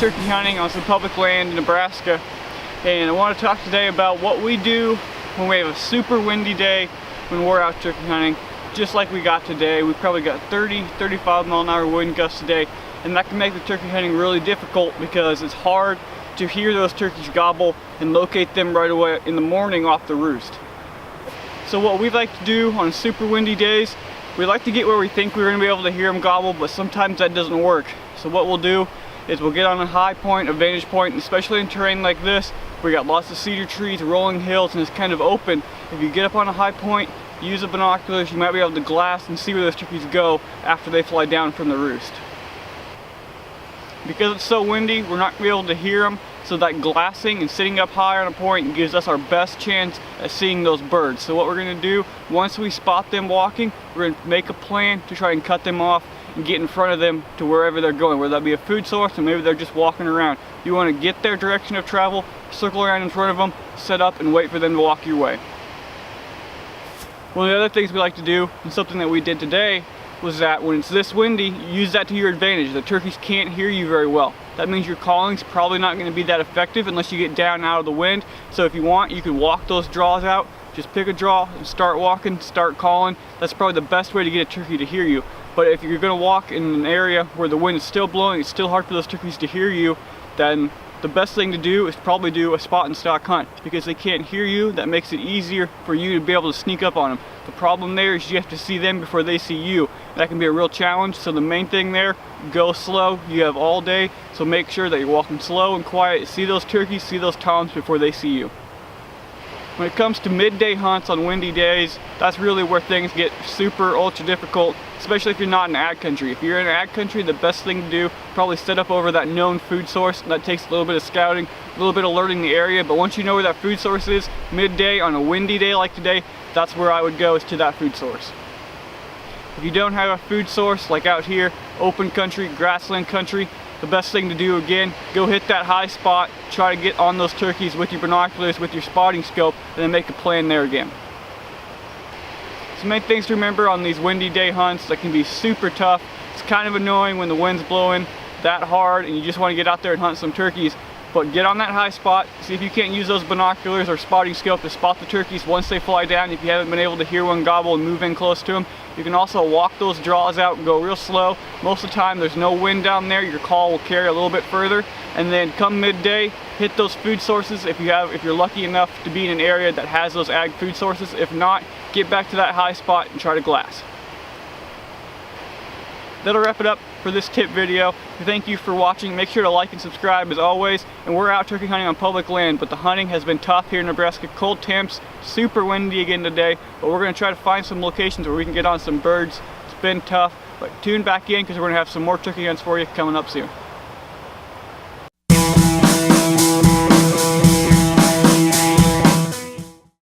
turkey hunting on some public land in Nebraska, and I want to talk today about what we do when we have a super windy day when we're out turkey hunting, just like we got today. We probably got 30-35 mile an hour wind gusts today, and that can make the turkey hunting really difficult because it's hard to hear those turkeys gobble and locate them right away in the morning off the roost. So what we like to do on super windy days, we like to get where we think we're going to be able to hear them gobble, but sometimes that doesn't work. So what we'll do is we'll get on a high point, a vantage point, and especially in terrain like this, we got lots of cedar trees, rolling hills, and it's kind of open. If you get up on a high point, use the binoculars, you might be able to glass and see where those turkeys go after they fly down from the roost. Because it's so windy, we're not going to be able to hear them, so that glassing and sitting up high on a point gives us our best chance at seeing those birds. So what we're going to do, once we spot them walking, we're going to make a plan to try and cut them off and get in front of them to wherever they're going, whether that be a food source or maybe they're just walking around. You want to get their direction of travel, circle around in front of them, set up and wait for them to walk your way. One of the other things we like to do, and something that we did today, was that when it's this windy, use that to your advantage. The turkeys can't hear you very well. That means your calling's probably not going to be that effective unless you get down out of the wind. So if you want, you can walk those draws out. Just pick a draw and start walking, start calling. That's probably the best way to get a turkey to hear you. But if you're going to walk in an area where the wind is still blowing, it's still hard for those turkeys to hear you, then the best thing to do is probably do a spot and stock hunt. Because they can't hear you, that makes it easier for you to be able to sneak up on them. The problem there is you have to see them before they see you. That can be a real challenge, so the main thing there, go slow. You have all day, so make sure that you're walking slow and quiet. See those turkeys, see those toms before they see you. When it comes to midday hunts on windy days, that's really where things get super ultra difficult, especially if you're not in ag country. If you're in ag country, the best thing to do, probably set up over that known food source. That takes a little bit of scouting, a little bit of alerting the area, but once you know where that food source is, midday on a windy day like today, that's where I would go, is to that food source. If you don't have a food source, like out here, open country, grassland country, the best thing to do, again, go hit that high spot, try to get on those turkeys with your binoculars, with your spotting scope, and then make a plan there again. Some main things to remember on these windy day hunts that can be super tough. It's kind of annoying when the wind's blowing that hard and you just want to get out there and hunt some turkeys. But get on that high spot, see if you can't use those binoculars or spotting scope to spot the turkeys once they fly down. If you haven't been able to hear one gobble and move in close to them, you can also walk those draws out and go real slow. Most of the time there's no wind down there, your call will carry a little bit further. And then come midday, hit those food sources if you're lucky enough to be in an area that has those ag food sources. If not, get back to that high spot and try to glass. That'll wrap it up for this tip video. Thank you for watching. Make sure to like and subscribe as always. And we're out turkey hunting on public land, but the hunting has been tough here in Nebraska. Cold temps, super windy again today, but we're going to try to find some locations where we can get on some birds. It's been tough, but tune back in because we're going to have some more turkey hunts for you coming up soon.